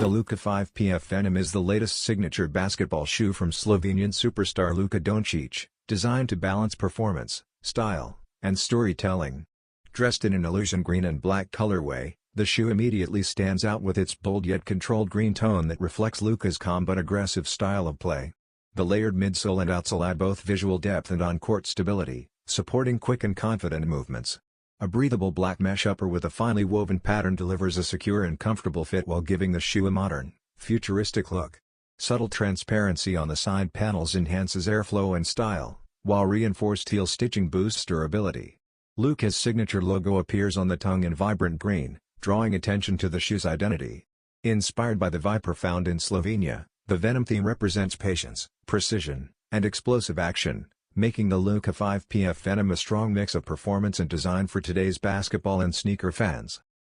The Luka 5 PF Venom is the latest signature basketball shoe from Slovenian superstar Luka Dončić, designed to balance performance, style, and storytelling. Dressed in an illusion green and black colorway, the shoe immediately stands out with its bold yet controlled green tone that reflects Luka's calm but aggressive style of play. The layered midsole and outsole add both visual depth and on-court stability, supporting quick and confident movements. A breathable black mesh upper with a finely woven pattern delivers a secure and comfortable fit while giving the shoe a modern, futuristic look. Subtle transparency on the side panels enhances airflow and style, while reinforced heel stitching boosts durability. Luka's signature logo appears on the tongue in vibrant green, drawing attention to the shoe's identity. Inspired by the viper found in Slovenia, the Venom theme represents patience, precision, and explosive action, making the Luka 5 PF Venom a strong mix of performance and design for today's basketball and sneaker fans.